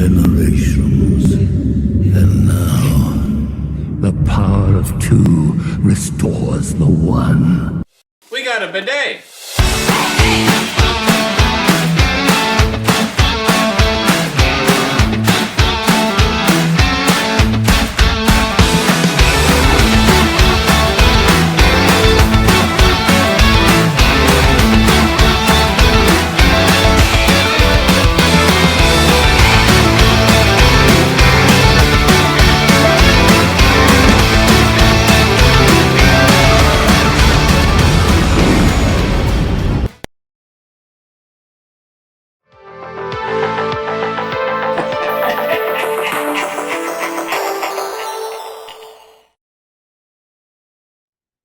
generations. And now, the power of two restores the one. We got a bidet.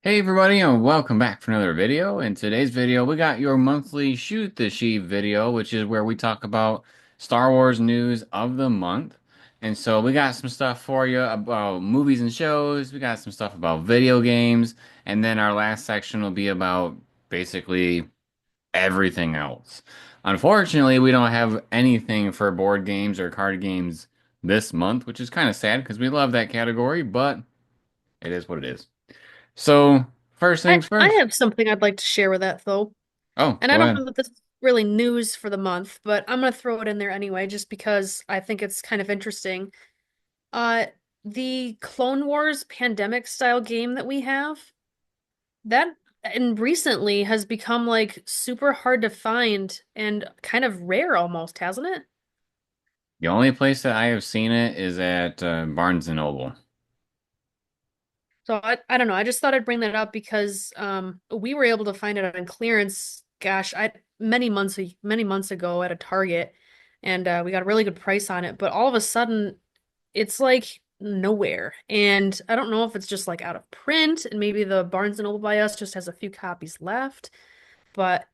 Hey everybody, and welcome back for another video. In today's video, we got your monthly Shoot the Sheev video, which is where we talk about Star Wars news of the month. And so we got some stuff for you about movies and shows, we got some stuff about video games, and then our last section will be about basically everything else. Unfortunately, we don't have anything for board games or card games this month, which is kind of sad because we love that category, but it is what it is. So, first I, things I first. have something I'd like to share with that though. Oh, And I go don't ahead. know that this is really news for the month, but I'm gonna throw it in there anyway, just because I think it's kind of interesting. Uh, the Clone Wars pandemic style game that we have, that and recently has become like super hard to find and kind of rare almost, hasn't it? The only place that I have seen it is at Barnes and Noble. So I don't know. I just thought I'd bring that up because we were able to find it on clearance, gosh, I many months ago at a Target, and we got a really good price on it. But all of a sudden, it's like nowhere, and I don't know if it's just like out of print, and maybe the Barnes and Noble by us just has a few copies left. But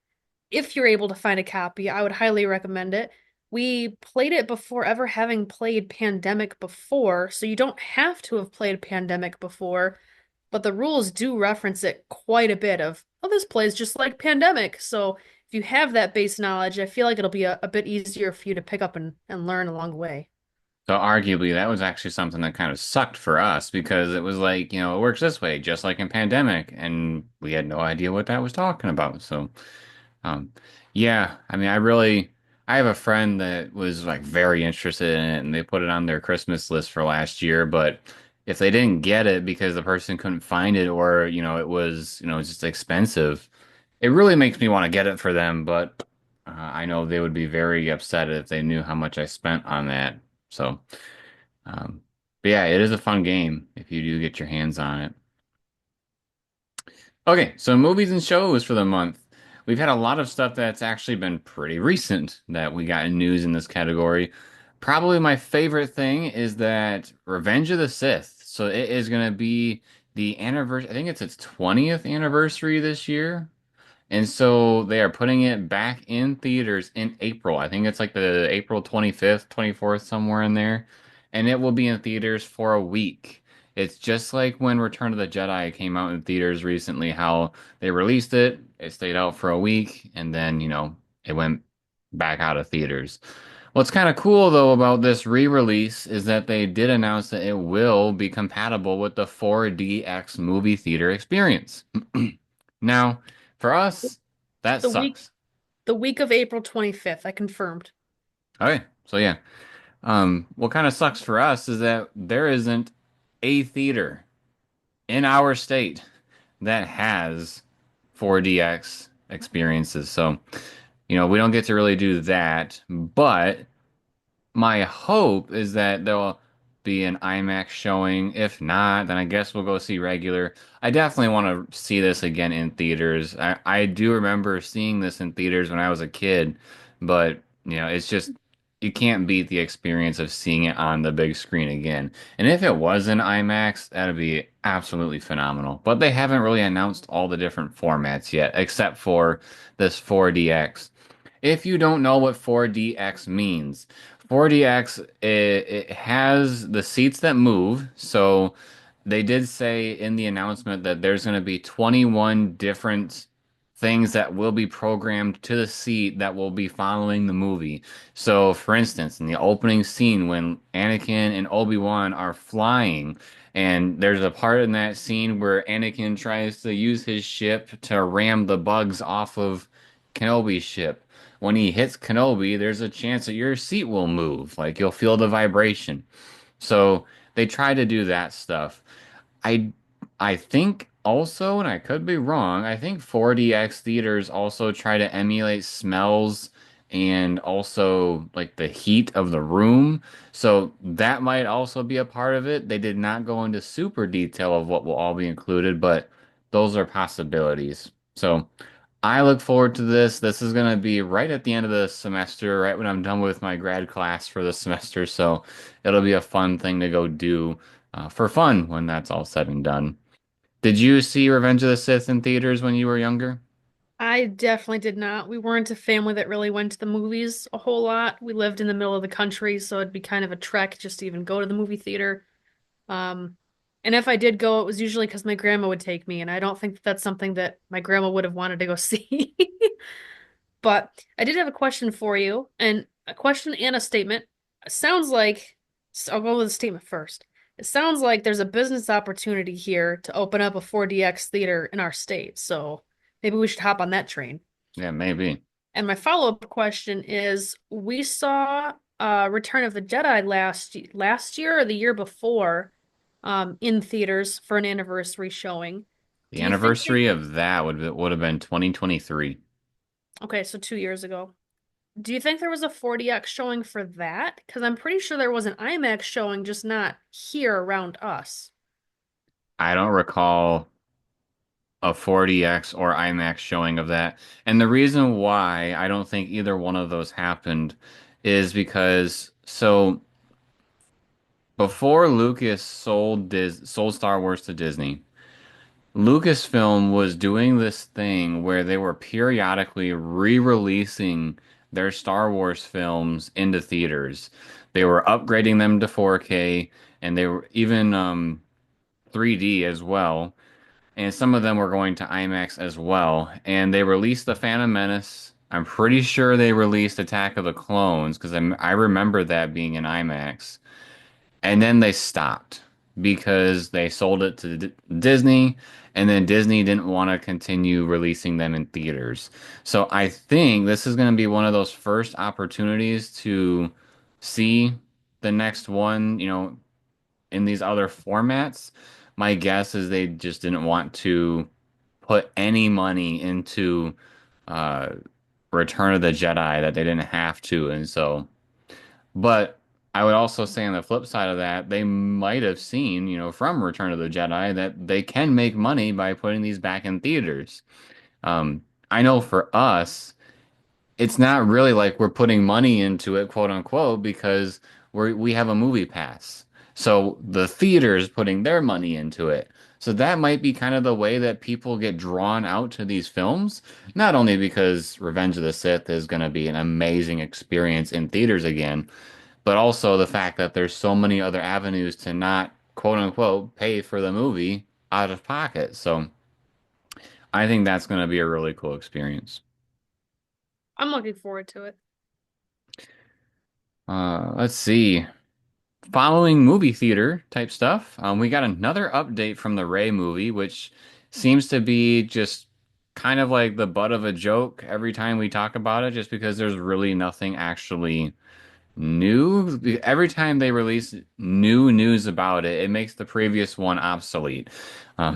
if you're able to find a copy, I would highly recommend it. We played it before ever having played Pandemic before, so you don't have to have played Pandemic before, but the rules do reference it quite a bit of, oh, this plays just like Pandemic. So if you have that base knowledge, I feel like it'll be a bit easier for you to pick up and learn along the way. So arguably that was actually something that kind of sucked for us because it was like, it works this way, just like in Pandemic, and we had no idea what that was talking about. So, um, yeah, I mean, I have a friend that was like very interested in it, and they put it on their Christmas list for last year, but if they didn't get it because the person couldn't find it or, it was, just expensive, it really makes me want to get it for them, but I know they would be very upset if they knew how much I spent on that. So, um, but yeah, it is a fun game if you do get your hands on it. Okay, so movies and shows for the month. We've had a lot of stuff that's actually been pretty recent that we got in news in this category. Probably my favorite thing is that Revenge of the Sith. So it is going to be the anniversary, I think it's its 20th anniversary this year. And so they are putting it back in theaters in April. I think it's like the April 25th, 24th, somewhere in there. And it will be in theaters for a week. It's just like when Return of the Jedi came out in theaters recently, how they released it, it stayed out for a week, and then, it went back out of theaters. What's kind of cool though about this re-release is that they did announce that it will be compatible with the 4DX movie theater experience. Now, for us, that The week sucks. the week of April 25th, I confirmed. Okay, so yeah. What kind of sucks for us is that there isn't a theater in our state that has 4DX experiences. So, we don't get to really do that, but my hope is that there'll be an IMAX showing. If not, then I guess we'll go see regular. I definitely want to see this again in theaters. I do remember seeing this in theaters when I was a kid, but it's just you can't beat the experience of seeing it on the big screen again. And if it was in IMAX, that'd be absolutely phenomenal. But they haven't really announced all the different formats yet, except for this 4DX. If you don't know what 4DX means, 4DX it has the seats that move. So they did say in the announcement that there's going to be 21 different things that will be programmed to the seat that will be following the movie. So, for instance, in the opening scene when Anakin and Obi-Wan are flying, and there's a part in that scene where Anakin tries to use his ship to ram the bugs off of Kenobi's ship. When he hits Kenobi, there's a chance that your seat will move, like you'll feel the vibration. So they try to do that stuff. I I think also, and I could be wrong, I think 4DX theaters also try to emulate smells and also like the heat of the room. So that might also be a part of it. They did not go into super detail of what will all be included, but those are possibilities. So I look forward to this. This is going to be right at the end of the semester, right when I'm done with my grad class for the semester. So it'll be a fun thing to go do for fun when that's all said and done. Did you see Revenge of the Sith in theaters when you were younger? I definitely did not. We weren't a family that really went to the movies a whole lot. We lived in the middle of the country, so it'd be kind of a trek just to even go to the movie theater. Um, and if I did go, it was usually because my grandma would take me, and I don't think that's something that my grandma would have wanted to go see. But I did have a question for you, and a question and a statement. It sounds like, so I'll go with the statement first. It sounds like there's a business opportunity here to open up a 4DX theater in our state, so maybe we should hop on that train. Yeah, maybe. And my follow-up question is, we saw Return of the Jedi last year or the year before in theaters for an anniversary showing. The Do you think anniversary of that would have been 2023. okay, so 2 years ago. Do you think there was a 4DX showing for that? Because I'm pretty sure there was an IMAX showing, just not here around us. I don't recall a 4DX or IMAX showing of that. And the reason why I don't think either one of those happened is because before Lucas sold Star Wars to Disney, Lucasfilm was doing this thing where they were periodically re-releasing their Star Wars films into theaters. They were upgrading them to 4K and they were even 3D as well. And some of them were going to IMAX as well. And they released The Phantom Menace. I'm pretty sure they released Attack of the Clones because I remember that being in IMAX. And then they stopped because they sold it to Disney, and then Disney didn't want to continue releasing them in theaters. So I think this is going to be one of those first opportunities to see the next one, in these other formats. My guess is they just didn't want to put any money into uh, Return of the Jedi that they didn't have to, and so. But I would also say on the flip side of that, they might have seen, from Return of the Jedi that they can make money by putting these back in theaters. I know for us, it's not really like we're putting money into it, quote unquote, because we have a movie pass. So the theater is putting their money into it. So that might be kind of the way that people get drawn out to these films, not only because Revenge of the Sith is going to be an amazing experience in theaters again, but also the fact that there's so many other avenues to not, quote unquote, pay for the movie out of pocket. So I think that's going to be a really cool experience. I'm looking forward to it. Let's see. Following movie theater type stuff, we got another update from the Ray movie, which seems to be just kind of like the butt of a joke every time we talk about it, just because there's really nothing actually new. Every time they release new news about it, it makes the previous one obsolete.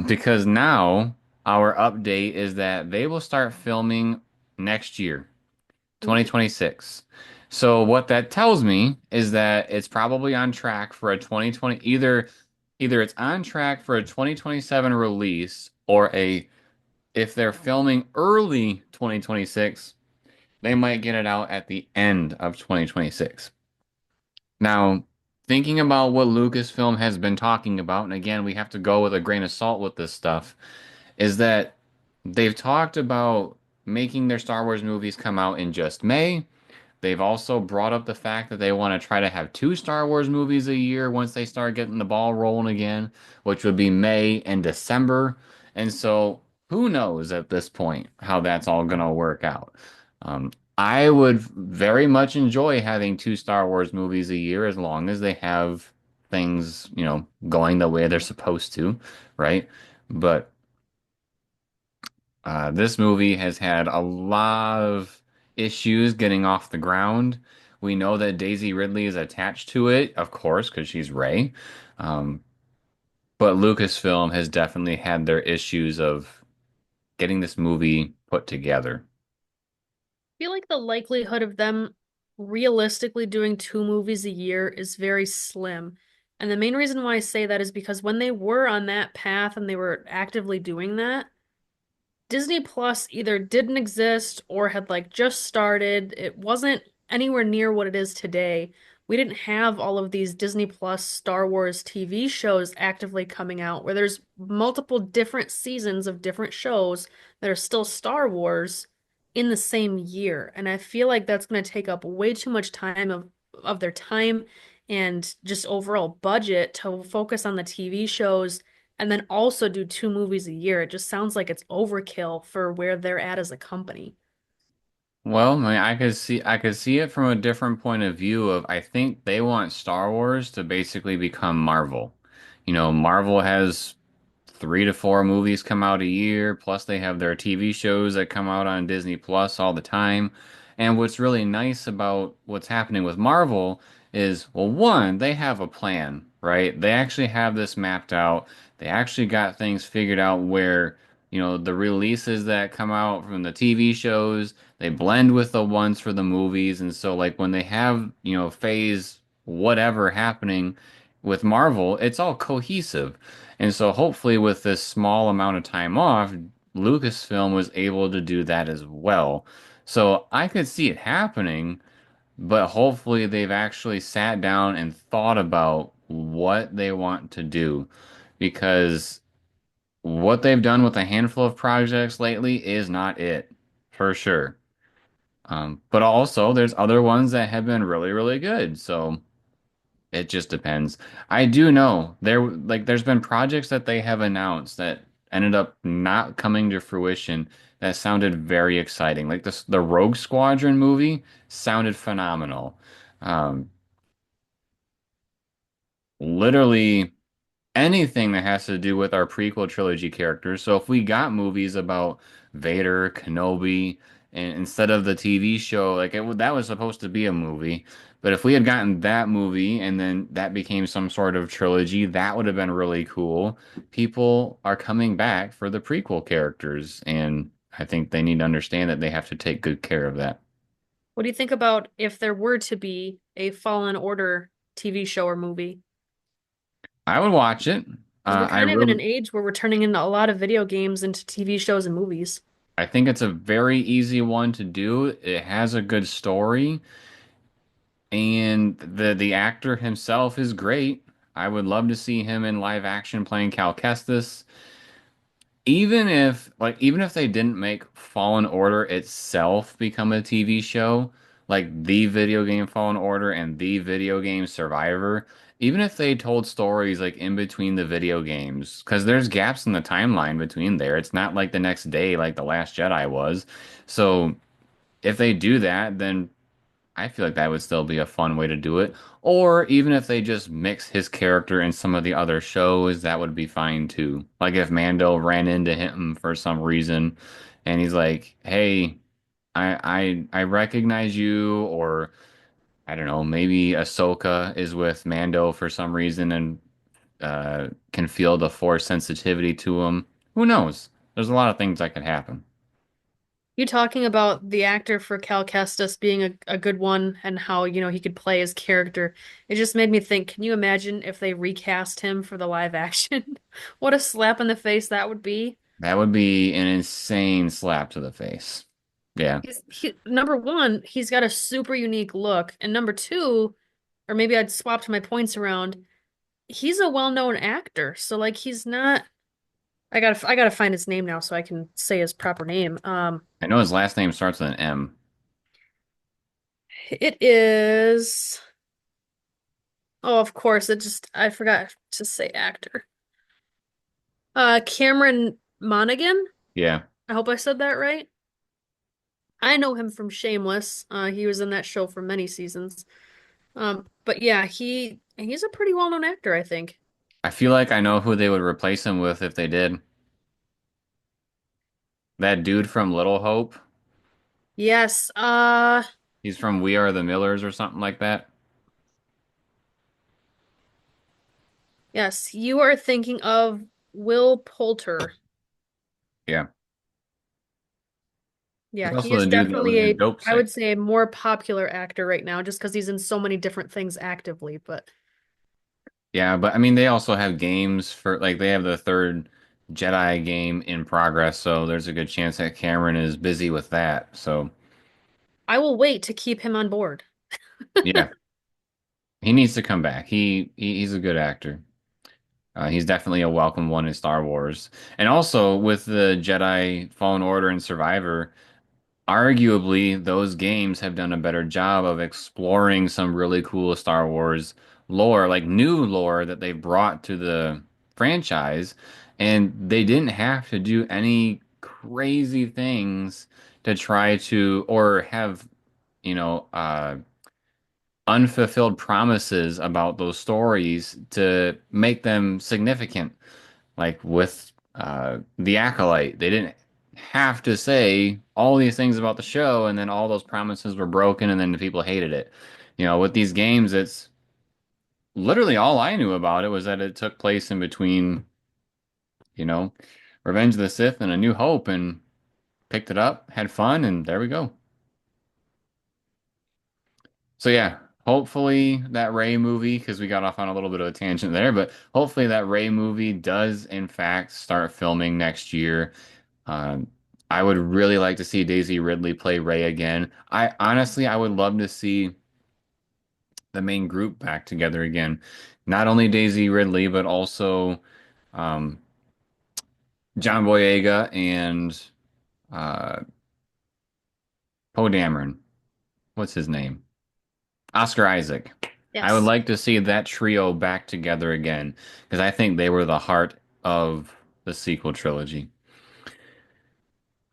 Because now our update is that they will start filming next year. Ooh. 2026. So what that tells me is that it's probably on track for a 2020 either it's on track for a 2027 release or a if they're filming early 2026, they might get it out at the end of 2026. Now, thinking about what Lucasfilm has been talking about, and again, we have to go with a grain of salt with this stuff, is that they've talked about making their Star Wars movies come out in just May. They've also brought up the fact that they want to try to have two Star Wars movies a year once they start getting the ball rolling again, which would be May and December. And so who knows at this point how that's all gonna work out. Um, I would very much enjoy having two Star Wars movies a year as long as they have things, going the way they're supposed to, right? But this movie has had a lot of issues getting off the ground. We know that Daisy Ridley is attached to it, of course, because she's Rey. Um, but Lucasfilm has definitely had their issues of getting this movie put together. Feel like the likelihood of them realistically doing two movies a year is very slim. And the main reason why I say that is because when they were on that path and they were actively doing that, Disney Plus either didn't exist or had like just started. It wasn't anywhere near what it is today. We didn't have all of these Disney Plus Star Wars TV shows actively coming out where there's multiple different seasons of different shows that are still Star Wars in the same year. And I feel like that's going to take up way too much time of their time and just overall budget to focus on the TV shows and then also do two movies a year. It just sounds like it's overkill for where they're at as a company. Well, I mean, I could see it from a different point of view of I think they want Star Wars to basically become Marvel. Marvel has 3 to 4 movies come out a year, plus they have their TV shows that come out on Disney Plus all the time. And what's really nice about what's happening with Marvel is, well, one, they have a plan, right? They actually have this mapped out. They actually got things figured out where, the releases that come out from the TV shows, they blend with the ones for the movies. And so, like, when they have, phase whatever happening with Marvel, it's all cohesive. And so hopefully with this small amount of time off, Lucasfilm was able to do that as well. So I could see it happening, but hopefully they've actually sat down and thought about what they want to do because what they've done with a handful of projects lately is not it, for sure. But also there's other ones that have been really, really good. So it just depends. I do know there's been projects that they have announced that ended up not coming to fruition that sounded very exciting. Like the Rogue Squadron movie sounded phenomenal. Um, Literally anything that has to do with our prequel trilogy characters. So if we got movies about Vader, Kenobi, and instead of the TV show, like that was supposed to be a movie, but if we had gotten that movie and then that became some sort of trilogy, that would have been really cool. People are coming back for the prequel characters, and I think they need to understand that they have to take good care of that. What do you think about if there were to be a Fallen Order TV show or movie? I would watch it. Because we're I kind of in an really, age where we're turning into a lot of video games into TV shows and movies. I think it's a very easy one to do. It has a good story. And the actor himself is great. I would love to see him in live action playing Cal Kestis. Even if they didn't make Fallen Order itself become a TV show, like the video game Fallen Order and the video game Survivor, even if they told stories like in between the video games, because there's gaps in the timeline between there. It's not like the next day like The Last Jedi was. So if they do that, then I feel like that would still be a fun way to do it. Or even if they just mix his character in some of the other shows, that would be fine too. Like if Mando ran into him for some reason and he's like, "Hey, I recognize you," or I don't know, maybe Ahsoka is with Mando for some reason and can feel the Force sensitivity to him. Who knows? There's a lot of things that could happen. You talking about the actor for Cal Kestis being a good one and how, he could play his character. It just made me think, can you imagine if they recast him for the live action? What a slap in the face that would be. That would be an insane slap to the face. Yeah. Number one, he's got a super unique look. And number two, or maybe I'd swapped my points around, he's a well-known actor. So like he's not I gotta find his name now so I can say his proper name. I know his last name starts with an M. It is oh, of course, I forgot to say actor. Cameron Monaghan? Yeah. I hope I said that right. I know him from Shameless. He was in that show for many seasons. But yeah, he's a pretty well-known actor, I think. I feel like I know who they would replace him with if they did. That dude from Little Hope. Yes, He's from We Are the Millers or something like that. yes, you are thinking of Will Poulter. Yeah. He's Yeah, he also the is dude that was definitely in Dope I would Sick. say, a more popular actor right now just because he's in so many different things actively. But Yeah, but I mean, they also have games for like they have the third Jedi game in progress, so there's a good chance that Cameron is busy with that. So I will wait to keep him on board. yeah, he needs to come back. He's a good actor. He's definitely a welcome one in Star Wars, and also with the Jedi Fallen Order and Survivor. Arguably, those games have done a better job of exploring some really cool Star Wars lore, like new lore that they brought to the franchise, and they didn't have to do any crazy things to try to or have, you know, unfulfilled promises about those stories to make them significant. Like with the Acolyte, they didn't have to say all these things about the show, and then all those promises were broken, and then the people hated it. With these games, it's literally all I knew about it was that it took place in between, you know, Revenge of the Sith and A New Hope, and picked it up, had fun, and there we go. So yeah, hopefully that Ray movie, because we got off on a little bit of a tangent there, but hopefully that Ray movie does in fact start filming next year. Um, I would really like to see Daisy Ridley play Ray again. I would love to see the main group back together again. Not only Daisy Ridley, but also um, John Boyega and uh, Poe Dameron. What's his name? Oscar Isaac. I would Yes. like to see that trio back together again because I think they were the heart of the sequel trilogy.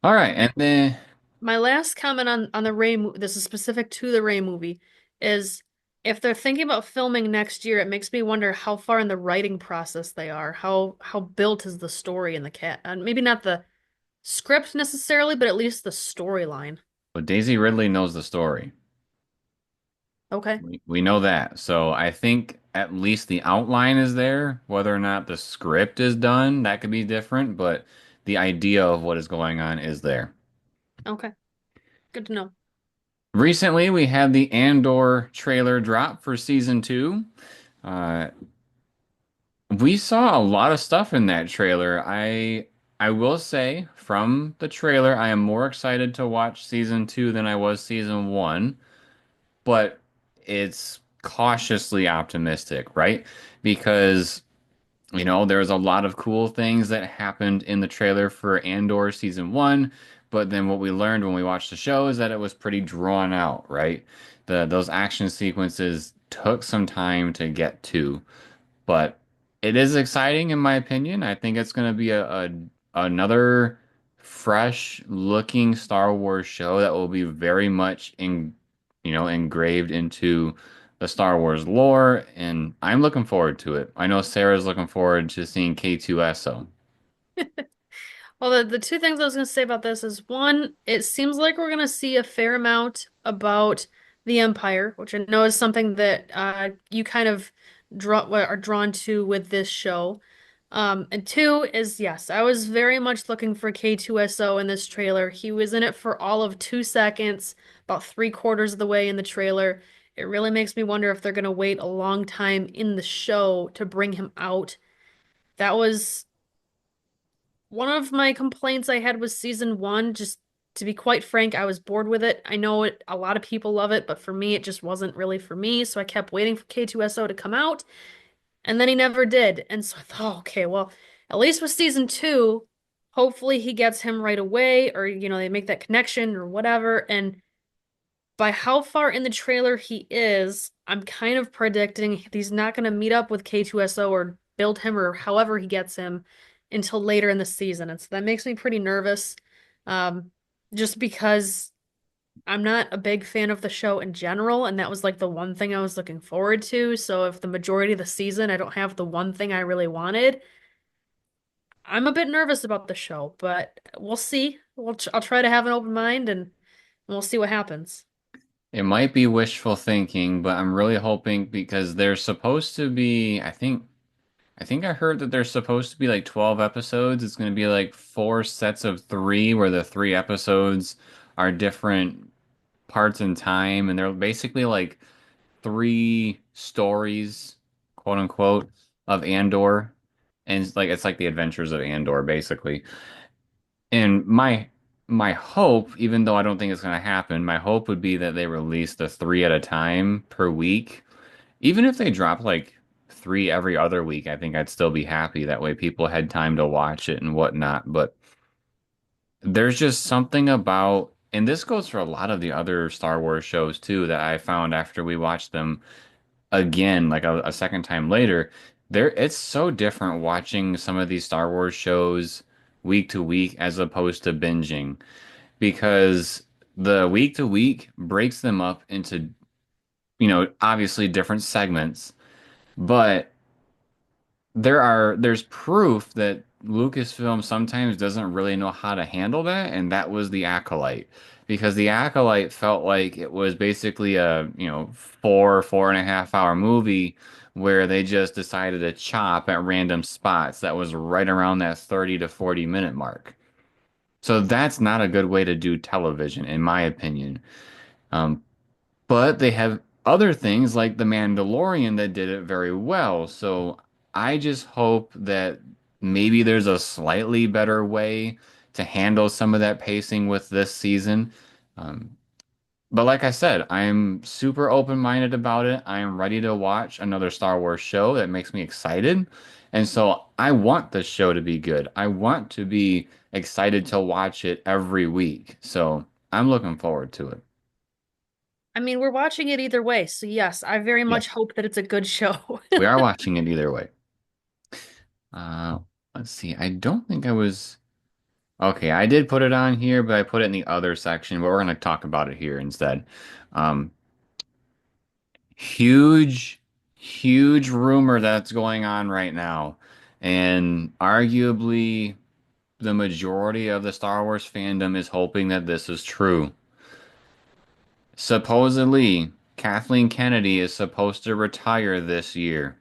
All right, and then My last comment on the Ray movie, this is specific to the Ray movie, is if they're thinking about filming next year, it makes me wonder how far in the writing process they are. How built is the story in the cat? And maybe not the script necessarily, but at least the storyline. but Daisy Ridley knows the story. Okay. We know that. So I think at least the outline is there. Whether or not the script is done, that could be different, but the idea of what is going on is there. Okay. Good to know. Recently, we had the Andor trailer drop for season two. Uh, we saw a lot of stuff in that trailer. I will say from the trailer, I am more excited to watch season two than I was season one, but it's cautiously optimistic, right? Because there's a lot of cool things that happened in the trailer for Andor season one, but then what we learned when we watched the show is that it was pretty drawn out, right? Those action sequences took some time to get to, but it is exciting in my opinion. I think it's going to be a another fresh looking Star Wars show that will be very much engraved into the Star Wars lore, and I'm looking forward to it. I know Sarah's looking forward to seeing K2SO. Well, the two things I was going to say about this is one, it seems like we're going to see a fair amount about the Empire, which I know is something that you kind of are drawn to with this show. And two is yes, I was very much looking for K2SO in this trailer. He was in it for all of 2 seconds, about three-quarters of the way in the trailer. It really makes me wonder if they're going to wait a long time in the show to bring him out. That was one of my complaints I had was season one. Just to be quite frank, I was bored with it. I know a lot of people love it, but for me, it just wasn't really for me. So I kept waiting for K2SO to come out, and then he never did. And so I thought, oh, okay, well, at least with season two, hopefully he gets him right away, or they make that connection or whatever. And by how far in the trailer he is, I'm kind of predicting he's not going to meet up with K2SO or build him or however he gets him until later in the season. And so that makes me pretty nervous. Um, just because I'm not a big fan of the show in general, and that was like the one thing I was looking forward to. So if the majority of the season I don't have the one thing I really wanted, I'm a bit nervous about the show, but we'll see. I'll try to have an open mind and we'll see what happens. It might be wishful thinking, but I'm really hoping because there's supposed to be, I think I heard that there's supposed to be like 12 episodes. It's going to be like four sets of three, where the three episodes are different parts in time, and they're basically like three stories, quote unquote, of Andor. And it's like the adventures of Andor, basically. And my hope, even though I don't think it's going to happen, my hope would be that they release the three at a time per week. Even if they drop like three every other week, I think I'd still be happy. That way people had time to watch it and whatnot. But there's just something about, and this goes for a lot of the other Star Wars shows too, that I found after we watched them again, like a second time later, it's so different watching some of these Star Wars shows week to week as opposed to binging, because the week to week breaks them up into, obviously different segments, but there's proof that Lucasfilm sometimes doesn't really know how to handle that, and that was the Acolyte. Because the Acolyte felt like it was basically a, 4.5 hour movie where they just decided to chop at random spots that was right around that 30 to 40 minute mark. So that's not a good way to do television, in my opinion. Um, but they have other things like The Mandalorian that did it very well. So I just hope that maybe there's a slightly better way to handle some of that pacing with this season. Um, but like I said, I'm super open-minded about it. I am ready to watch another Star Wars show that makes me excited. And so I want the show to be good. I want to be excited to watch it every week. So I'm looking forward to it. I mean, we're watching it either way. So yes, I very much Yes. hope that it's a good show. We are watching it either way. Uh, let's see. I don't think I was. Okay, I did put it on here, but I put it in the other section, but we're going to talk about it here instead. Um, huge, huge rumor that's going on right now. And arguably, the majority of the Star Wars fandom is hoping that this is true. Supposedly, Kathleen Kennedy is supposed to retire this year.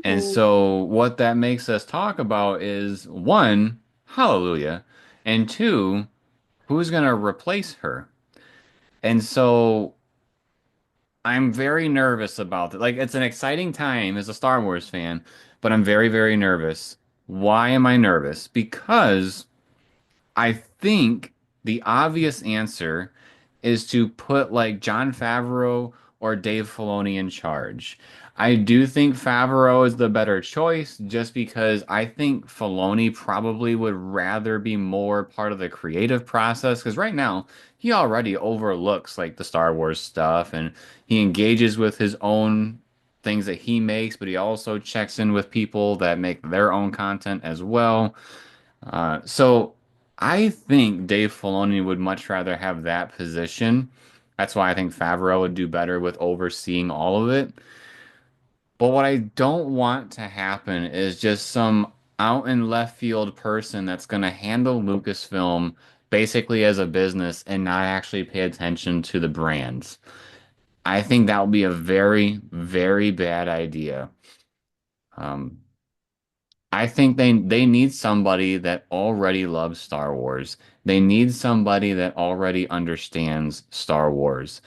And Ooh. so what that makes us talk about is one, hallelujah, and two, who's going to replace her? And so I'm very nervous about it. Like, it's an exciting time as a Star Wars fan, but I'm very, very nervous. Why am I nervous? Because I think the obvious answer is to put like Jon Favreau or Dave Filoni in charge. I do think Favreau is the better choice just because I think Filoni probably would rather be more part of the creative process, because right now he already overlooks like the Star Wars stuff, and he engages with his own things that he makes, but he also checks in with people that make their own content as well. So I think Dave Filoni would much rather have that position. That's why I think Favreau would do better with overseeing all of it. But what I don't want to happen is just some out in left field person that's going to handle Lucasfilm basically as a business and not actually pay attention to the brands. I think that would be a very, very bad idea. Um, I think they need somebody that already loves Star Wars. They need somebody that already understands Star Wars.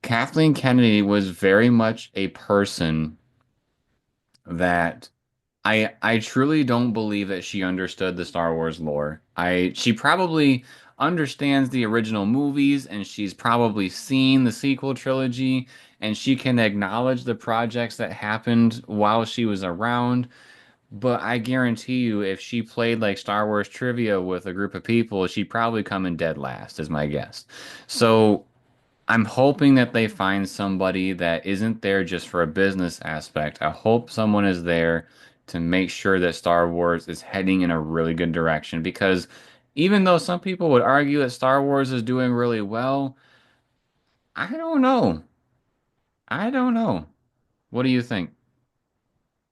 Kathleen Kennedy was very much a person that I truly don't believe that she understood the Star Wars lore. She probably understands the original movies, and she's probably seen the sequel trilogy, and she can acknowledge the projects that happened while she was around. But I guarantee you, if she played like Star Wars trivia with a group of people, she'd probably come in dead last, is my guess. So I'm hoping that they find somebody that isn't there just for a business aspect. I hope someone is there to make sure that Star Wars is heading in a really good direction. Because even though some people would argue that Star Wars is doing really well, I don't know. I don't know. What do you think?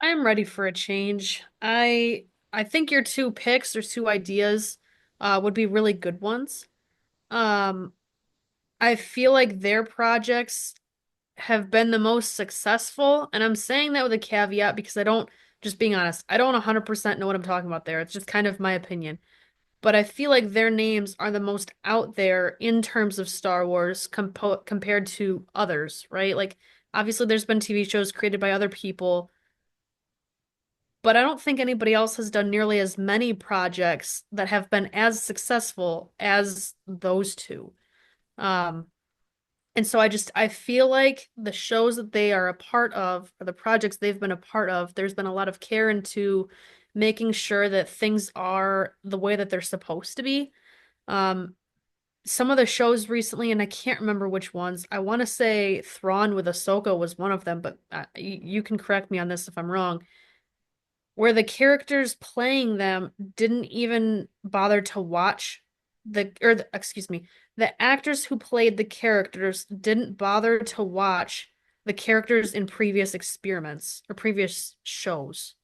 I'm ready for a change. I think your two picks or two ideas would be really good ones. Um, I feel like their projects have been the most successful, and I'm saying that with a caveat because I don't, just being honest, I don't 100% know what I'm talking about there. It's just kind of my opinion. But I feel like their names are the most out there in terms of Star Wars compared to others, right? Like, obviously, there's been TV shows created by other people, but I don't think anybody else has done nearly as many projects that have been as successful as those two. Um, and so I feel like the shows that they are a part of, or the projects they've been a part of, there's been a lot of care into making sure that things are the way that they're supposed to be. Um, some of the shows recently, and I can't remember which ones. I want to say Thrawn with Ahsoka was one of them, but you can correct me on this if I'm wrong, where the characters playing them didn't even bother to watch excuse me, the actors who played the characters didn't bother to watch the characters in previous experiments or previous shows.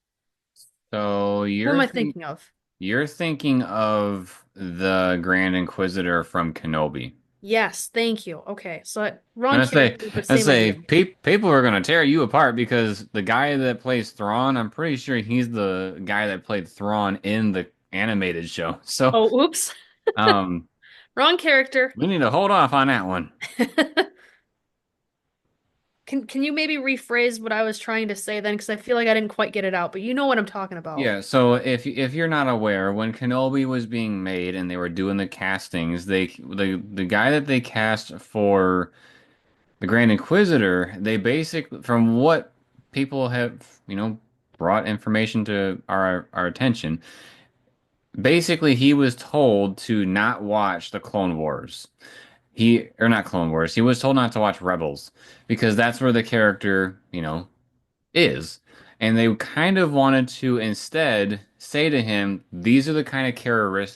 So Who am I thinking of? you're thinking of the Grand Inquisitor from Kenobi. Yes, thank you. Okay, so wrong And character, but I same say, idea. people are gonna tear you apart because the guy that plays Thrawn, I'm pretty sure he's the guy that played Thrawn in the animated show. So, Oh, oops. um, Wrong character. we need to hold off on that one. Can you maybe rephrase what I was trying to say then? Because I feel like I didn't quite get it out, but you know what I'm talking about. Yeah, so if you're not aware, when Kenobi was being made and they were doing the castings, the guy that they cast for the Grand Inquisitor, they basically, from what people have, brought information to our attention, basically he was told to not watch the Clone Wars. Or not Clone Wars. He was told not to watch Rebels because that's where the character, is. And they kind of wanted to instead say to him, these are the kind of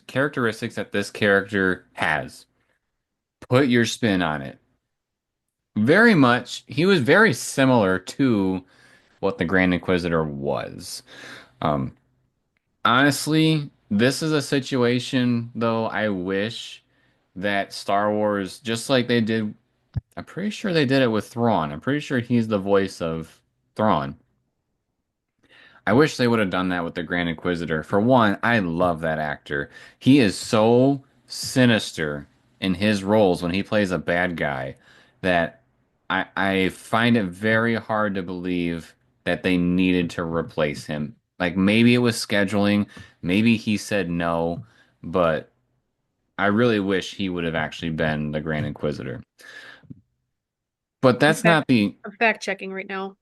characteristics that this character has. Put your spin on it. Very much, he was very similar to what the Grand Inquisitor was. Um, Honestly, this is a situation, though, I wish that Star Wars, just like they did, I'm pretty sure they did it with Thrawn. I'm pretty sure he's the voice of Thrawn. I wish they would have done that with the Grand Inquisitor. For one, I love that actor. He is so sinister in his roles when he plays a bad guy that I find it very hard to believe that they needed to replace him. Like maybe it was scheduling, maybe he said no, but I really wish he would have actually been the Grand Inquisitor. But I'm that's fact, not the I'm fact checking right now.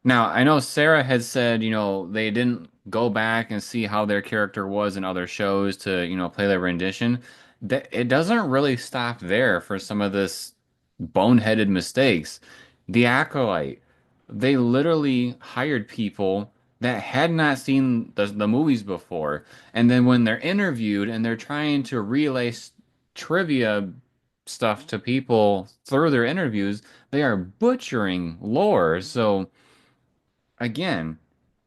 Now, I know Sarah had said, they didn't go back and see how their character was in other shows to, play their rendition. That it doesn't really stop there for some of this boneheaded mistakes. The Acolyte, they literally hired people that had not seen the movies before. And then when they're interviewed and they're trying to relay trivia stuff to people through their interviews, they are butchering lore. So, again,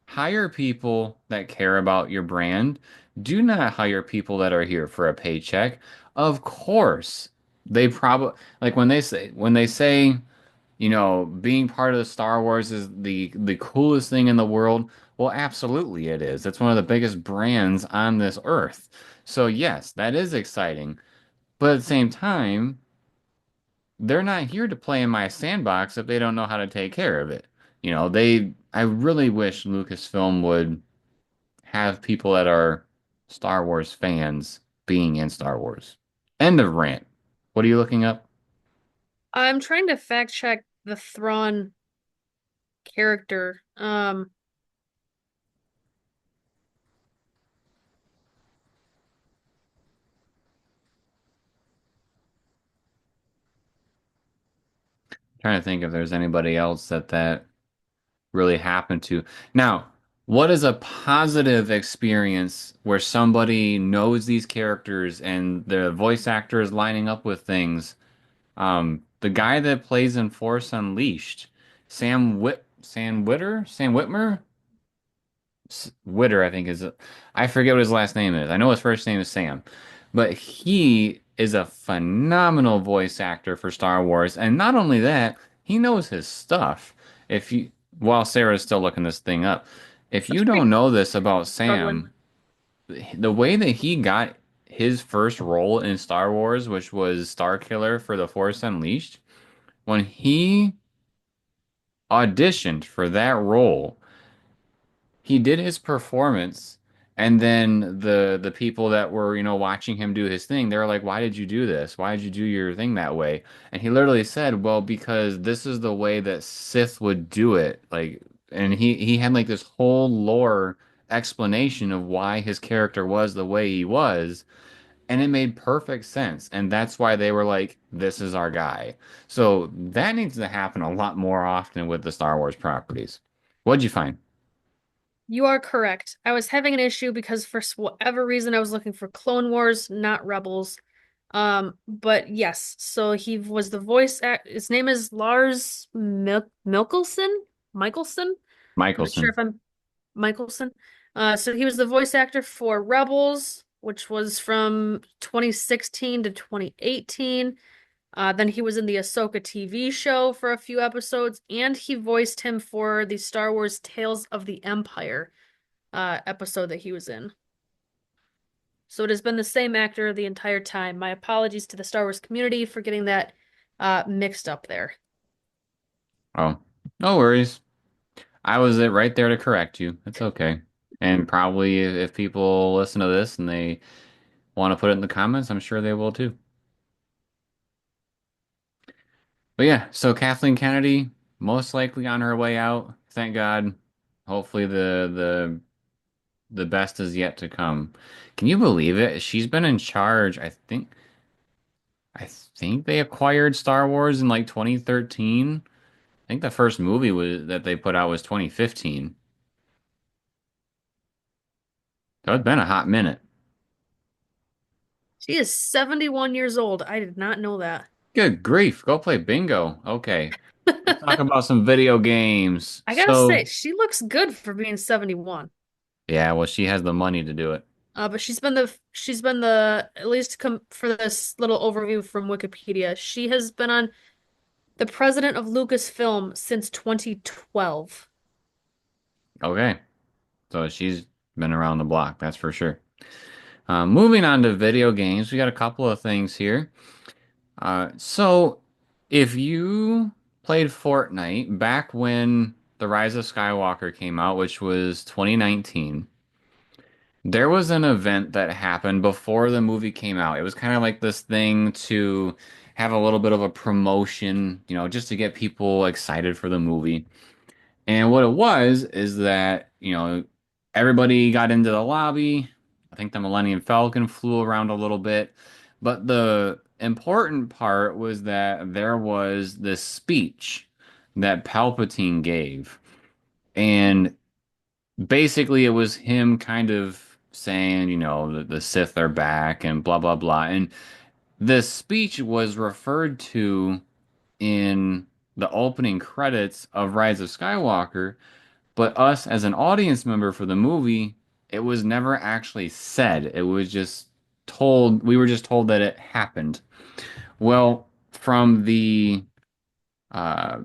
hire people that care about your brand. Do not hire people that are here for a paycheck. Of course, they probably like when they say, being part of the Star Wars is the coolest thing in the world. Well, absolutely it is. It's one of the biggest brands on this earth. So yes, that is exciting. But at the same time, they're not here to play in my sandbox if they don't know how to take care of it. I really wish Lucasfilm would have people that are Star Wars fans being in Star Wars. End of rant. What are you looking up? I'm trying to fact check the Thrawn character. Trying to think if there's anybody else that really happened to. Now, what is a positive experience where somebody knows these characters and the voice actor is lining up with things? The guy that plays in Force Unleashed, Sam Whitmer, Witter, I think is. I forget what his last name is. I know his first name is Sam, but he is a phenomenal voice actor for Star Wars, and not only that, he knows his stuff. If you, while Sarah's still looking this thing up, if you don't know this about Struggling. Sam, the way that he got his first role in Star Wars, which was Star Killer for The Force Unleashed, when he auditioned for that role, he did his performance, and then the people that were, watching him do his thing, they were like, "Why did you do this? Why did you do your thing that way?" And he literally said, "Well, because this is the way that Sith would do it." Like, and he had like this whole lore explanation of why his character was the way he was, and it made perfect sense. And that's why they were like, "This is our guy." So that needs to happen a lot more often with the Star Wars properties. What'd you find? You are correct. I was having an issue because for whatever reason I was looking for Clone Wars, not Rebels. But yes, so he was the voice act. His name is Lars Mikkelsen. Michelson. I'm not sure Michelson. if I'm Michelson. So he was the voice actor for Rebels, which was from 2016 to 2018. Then he was in the Ahsoka TV show for a few episodes, and he voiced him for the Star Wars Tales of the Empire episode that he was in. So it has been the same actor the entire time. My apologies to the Star Wars community for getting that mixed up there. Oh, no worries. I was it right there to correct you. It's okay. And probably if people listen to this and they want to put it in the comments, I'm sure they will too. But yeah, so Kathleen Kennedy, most likely on her way out. Thank God. Hopefully the best is yet to come. Can you believe it? She's been in charge, I think they acquired Star Wars in like 2013. I think the first movie was that they put out was 2015. So it's been a hot minute. She is 71 years old. I did not know that. Good grief, go play bingo. Okay, let's talk about some video games. I gotta say, So, she looks good for being 71. yeah, well, she has the money to do it. But she's been the at least come for this little overview from Wikipedia. She has been on the president of Lucasfilm since 2012. Okay, so she's been around the block, that's for sure. Moving on to video games, we got a couple of things here. So if you played Fortnite back when The Rise of Skywalker came out, which was 2019, there was an event that happened before the movie came out. It was kind of like this thing to have a little bit of a promotion, just to get people excited for the movie. And what it was is that, everybody got into the lobby. I think the Millennium Falcon flew around a little bit. But the important part was that there was this speech that Palpatine gave. And basically, it was him kind of saying, the Sith are back and blah, blah, blah. And this speech was referred to in the opening credits of Rise of Skywalker, but us as an audience member for the movie, it was never actually said. It was just told, we were just told that it happened. Well, uh,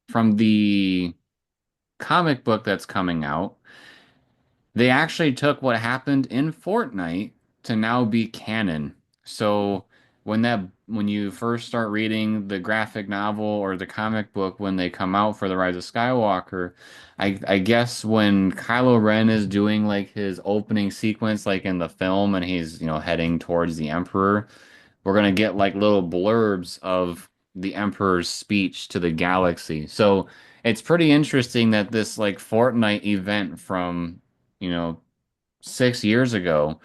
from the comic book that's coming out, they actually took what happened in Fortnite to now be canon. So when you first start reading the graphic novel or the comic book when they come out for the Rise of Skywalker, I guess when Kylo Ren is doing like his opening sequence like in the film and he's, heading towards the Emperor, we're gonna get like little blurbs of the Emperor's speech to the galaxy. So it's pretty interesting that this like Fortnite event from, you know, 6 years ago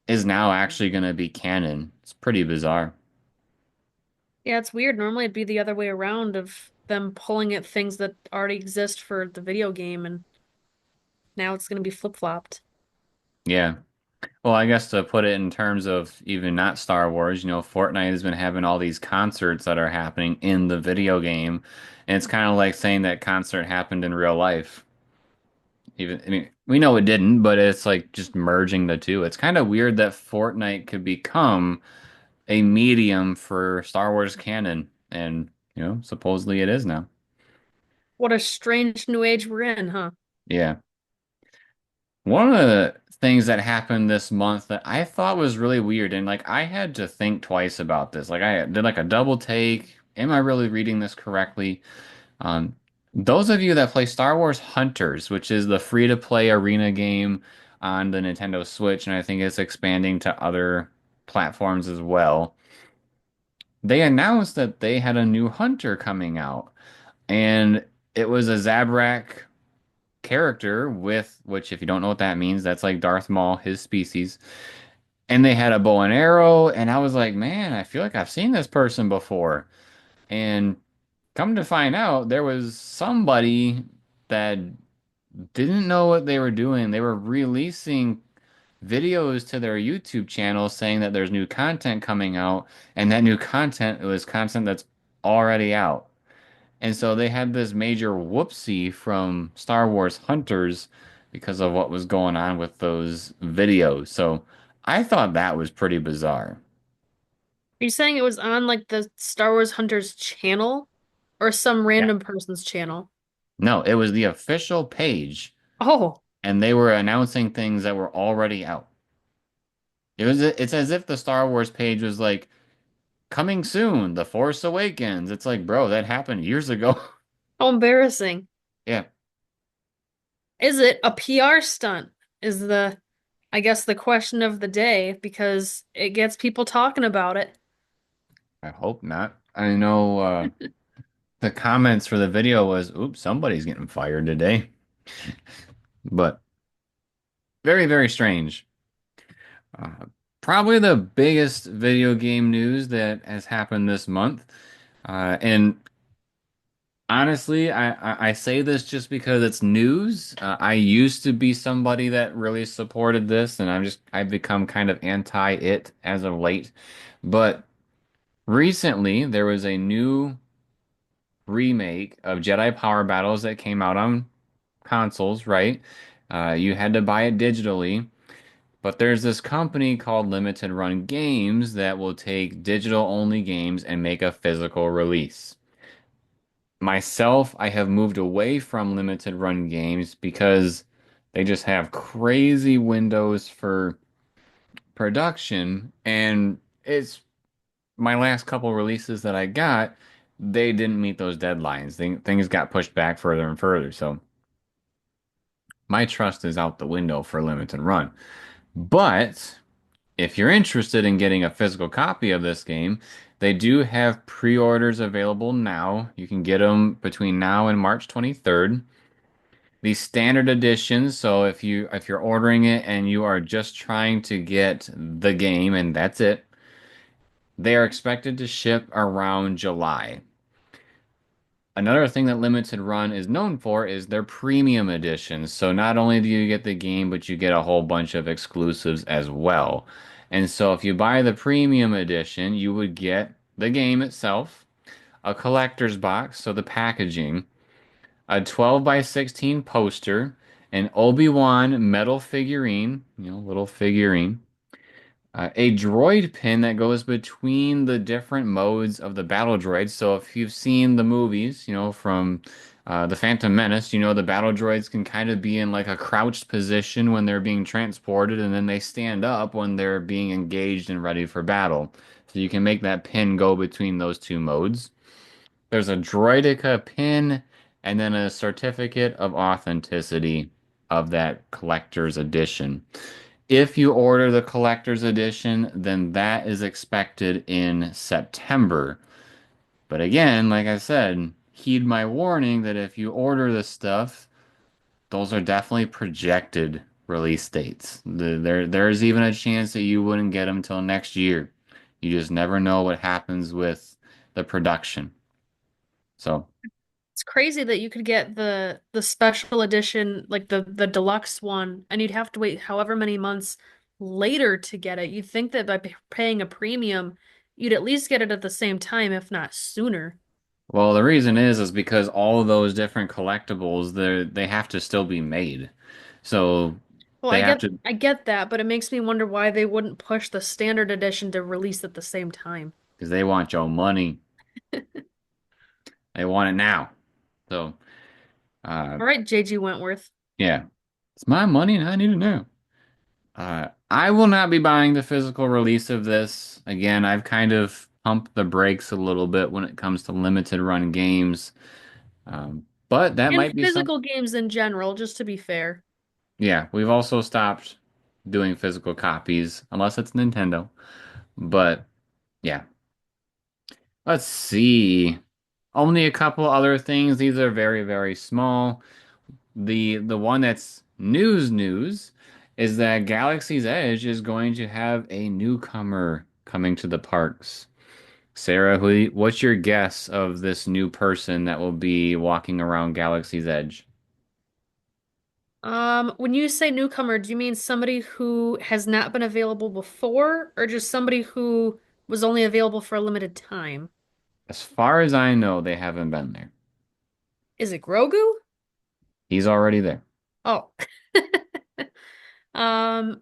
is now actually gonna be canon. It's pretty bizarre. Yeah, it's weird. Normally it'd be the other way around of them pulling at things that already exist for the video game and now it's going to be flip-flopped. Yeah. Well, I guess to put it in terms of even not Star Wars, Fortnite has been having all these concerts that are happening in the video game, and it's kind of like saying that concert happened in real life. Even, I mean, we know it didn't, but it's like just merging the two. It's kind of weird that Fortnite could become a medium for Star Wars canon, and supposedly it is now. What a strange new age we're in, huh? Yeah. One of the things that happened this month that I thought was really weird, and like I had to think twice about this. Like I did like a double take. Am I really reading this correctly? Um, those of you that play Star Wars Hunters, which is the free-to-play arena game on the Nintendo Switch, and I think it's expanding to other platforms as well. They announced that they had a new hunter coming out, and it was a Zabrak character with, which if you don't know what that means, that's like Darth Maul, his species. And they had a bow and arrow, and I was like, man, I feel like I've seen this person before. And come to find out, there was somebody that didn't know what they were doing. They were releasing videos to their YouTube channel saying that there's new content coming out, and that new content was content that's already out. And so they had this major whoopsie from Star Wars Hunters because of what was going on with those videos. So I thought that was pretty bizarre. Are you saying it was on like the Star Wars Hunters channel or some Yeah. random person's channel? No, it was the official page, Oh, and they were announcing things that were already out. It's as if the Star Wars page was like, coming soon, The Force Awakens. It's like, bro, that happened years ago. how embarrassing. Yeah, Is it a PR stunt? Is I guess, the question of the day because it gets people talking about it. I hope not. I know the comments for the video was, oops, somebody's getting fired today. But very, very strange. Uh, Probably the biggest video game news that has happened this month. And honestly, I say this just because it's news. I used to be somebody that really supported this, and I've become kind of anti it as of late. But recently, there was a new remake of Jedi Power Battles that came out on consoles, right? You had to buy it digitally. But there's this company called Limited Run Games that will take digital only games and make a physical release. Myself, I have moved away from Limited Run Games because they just have crazy windows for production, and it's my last couple releases that I got, they didn't meet those deadlines. Things got pushed back further and further. So my trust is out the window for Limited Run. But if you're interested in getting a physical copy of this game, they do have pre-orders available now. You can get them between now and March 23rd. The standard editions, so if you're ordering it and you are just trying to get the game and that's it, they are expected to ship around July. Another thing that Limited Run is known for is their premium editions. So not only do you get the game, but you get a whole bunch of exclusives as well. And so if you buy the premium edition, you would get the game itself, a collector's box, so the packaging, a 12 by 16 poster, an Obi-Wan metal figurine, little figurine, a droid pin that goes between the different modes of the battle droids. So if you've seen the movies, from the Phantom Menace, the battle droids can kind of be in like a crouched position when they're being transported, and then they stand up when they're being engaged and ready for battle. So you can make that pin go between those two modes. There's a Droidica pin and then a certificate of authenticity of that collector's edition. If you order the collector's edition, then that is expected in September. But again, like I said, heed my warning that if you order this stuff, those are definitely projected release dates. There's even a chance that you wouldn't get them till next year. You just never know what happens with the production. So, It's crazy that you could get the special edition, like the deluxe one, and you'd have to wait however many months later to get it. You'd think that by paying a premium, you'd at least get it at the same time, if not sooner. Well, the reason is because all of those different collectibles, they have to still be made. So Well, they have to I get that, but it makes me wonder why they wouldn't push the standard edition to release at the same time. because they want your money. They want it now. So, uh, All right, JG Wentworth. yeah, it's my money and I need it now. I will not be buying the physical release of this. Again, I've kind of pumped the brakes a little bit when it comes to limited run games. But that And might be some. physical games in general, just to be fair. Yeah, we've also stopped doing physical copies unless it's Nintendo. But yeah, let's see. Only a couple other things. These are very, very small. The one that's news is that Galaxy's Edge is going to have a newcomer coming to the parks. Sarah, what's your guess of this new person that will be walking around Galaxy's Edge? When you say newcomer, do you mean somebody who has not been available before, or just somebody who was only available for a limited time? As far as I know, they haven't been there. Is it Grogu? He's already there. Oh. Um,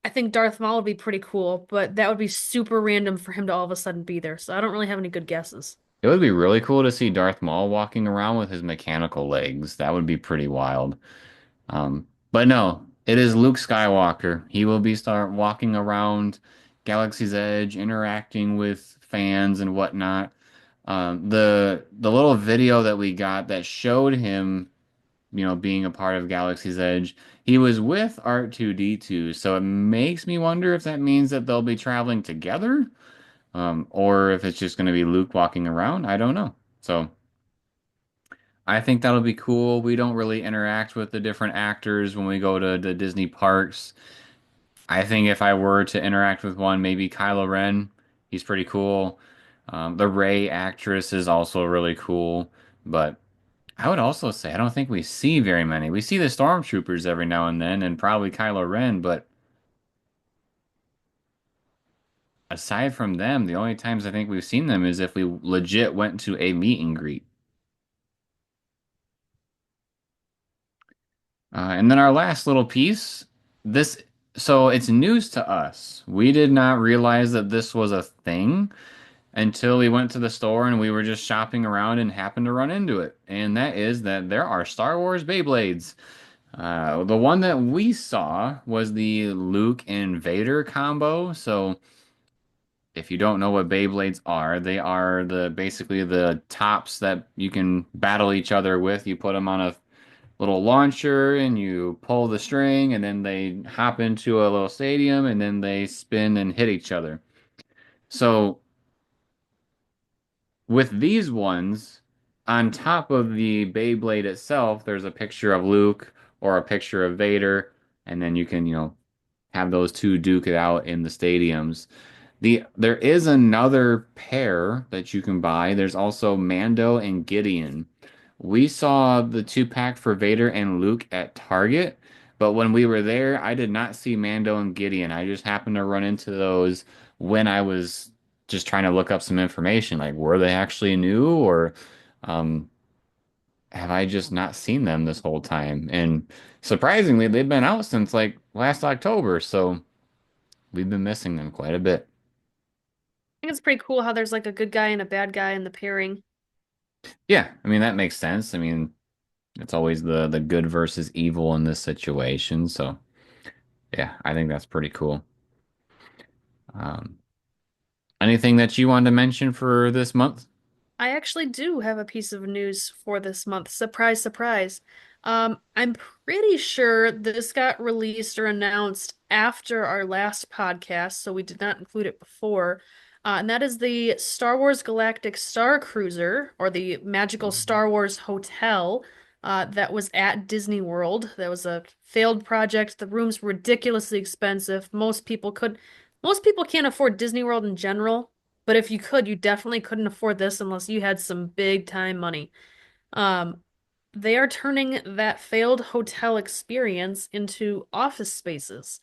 I think Darth Maul would be pretty cool, but that would be super random for him to all of a sudden be there, so I don't really have any good guesses. It would be really cool to see Darth Maul walking around with his mechanical legs. That would be pretty wild. But no, it is Luke Skywalker. He will be start walking around Galaxy's Edge, interacting with fans and whatnot. The little video that we got that showed him, being a part of Galaxy's Edge, he was with R2-D2. So it makes me wonder if that means that they'll be traveling together, or if it's just going to be Luke walking around. I don't know. So I think that'll be cool. We don't really interact with the different actors when we go to the Disney parks. I think if I were to interact with one, maybe Kylo Ren. He's pretty cool. The Rey actress is also really cool. But I would also say I don't think we see very many. We see the stormtroopers every now and then, and probably Kylo Ren. But aside from them, the only times I think we've seen them is if we legit went to a meet and greet. And then our last little piece, this, so it's news to us. We did not realize that this was a thing until we went to the store and we were just shopping around and happened to run into it. And that is that there are Star Wars Beyblades. The one that we saw was the Luke and Vader combo. So if you don't know what Beyblades are, they are the basically the tops that you can battle each other with. You put them on a little launcher and you pull the string and then they hop into a little stadium and then they spin and hit each other. So with these ones, on top of the Beyblade itself, there's a picture of Luke or a picture of Vader, and then you can, have those two duke it out in the stadiums. There is another pair that you can buy. There's also Mando and Gideon. We saw the two pack for Vader and Luke at Target, but when we were there, I did not see Mando and Gideon. I just happened to run into those when I was just trying to look up some information. Like, were they actually new, or um, have I just not seen them this whole time? And surprisingly, they've been out since like last October, so we've been missing them quite a bit. I think it's pretty cool how there's like a good guy and a bad guy in the pairing. Yeah, I mean that makes sense. I mean, it's always the good versus evil in this situation. So yeah, I think that's pretty cool. Um, Anything that you wanted to mention for this month? I actually do have a piece of news for this month. Surprise, surprise. I'm pretty sure this got released or announced after our last podcast, so we did not include it before. And that is the Star Wars Galactic Star Cruiser, or the Magical Star Wars Hotel, that was at Disney World. That was a failed project. The rooms were ridiculously expensive. Most people can't afford Disney World in general. But if you could, you definitely couldn't afford this unless you had some big time money. Um, they are turning that failed hotel experience into office spaces.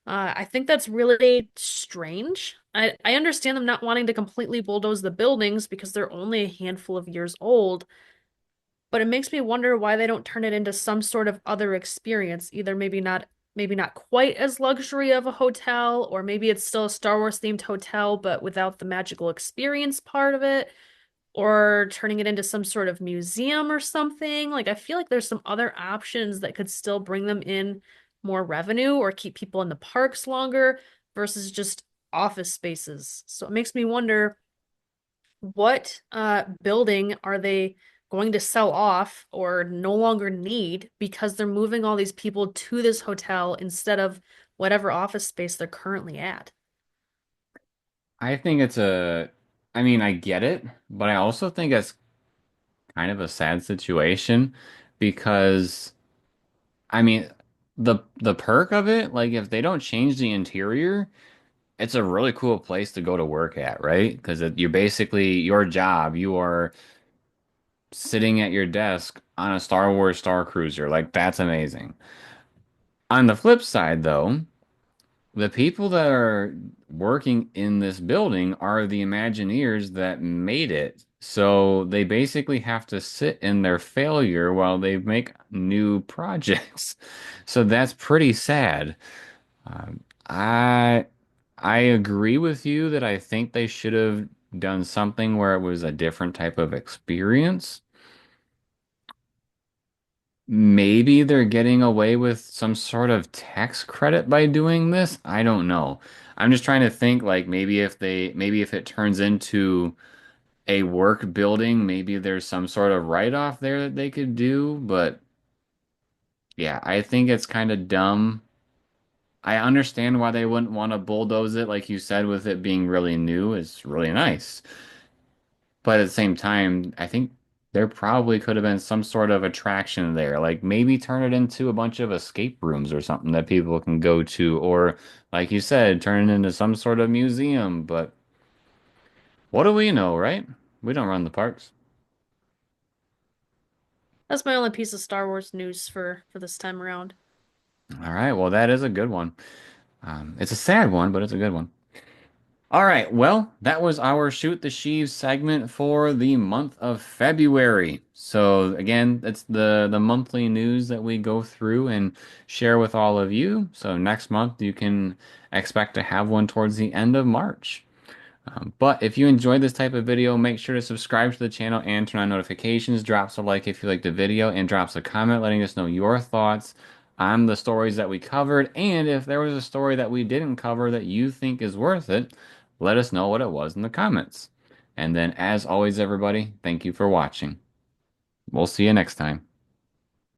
I think that's really strange. I understand them not wanting to completely bulldoze the buildings because they're only a handful of years old, but it makes me wonder why they don't turn it into some sort of other experience, either maybe not quite as luxury of a hotel, or maybe it's still a Star Wars themed hotel but without the magical experience part of it, or turning it into some sort of museum or something. Like, I feel like there's some other options that could still bring them in more revenue or keep people in the parks longer versus just office spaces. So it makes me wonder what building are they going to sell off or no longer need because they're moving all these people to this hotel instead of whatever office space they're currently at. I think it's a, I mean, I get it, but I also think it's kind of a sad situation because, I mean, the perk of it, like if they don't change the interior, it's a really cool place to go to work at, right? Because you're basically your job, you are sitting at your desk on a Star Wars Star Cruiser. Like that's amazing. On the flip side, though, the people that are working in this building are the Imagineers that made it. So they basically have to sit in their failure while they make new projects. So that's pretty sad. Um, I I agree with you that I think they should have done something where it was a different type of experience. Maybe they're getting away with some sort of tax credit by doing this. I don't know. I'm just trying to think like maybe if it turns into a work building, maybe there's some sort of write-off there that they could do. But yeah, I think it's kind of dumb. I understand why they wouldn't want to bulldoze it, like you said, with it being really new. It's really nice. But at the same time, I think there probably could have been some sort of attraction there. Like maybe turn it into a bunch of escape rooms or something that people can go to, or like you said, turn it into some sort of museum. But what do we know, right? We don't run the parks. That's my only piece of Star Wars news for this time around. All right, well, that is a good one. It's a sad one, but it's a good one. All right, well, that was our Shoot the Sheev segment for the month of February. So again, that's the monthly news that we go through and share with all of you. So next month you can expect to have one towards the end of March. But if you enjoyed this type of video, make sure to subscribe to the channel and turn on notifications. Drops a like if you liked the video and drops a comment letting us know your thoughts on the stories that we covered. And if there was a story that we didn't cover that you think is worth it, let us know what it was in the comments. And then as always, everybody, thank you for watching. We'll see you next time.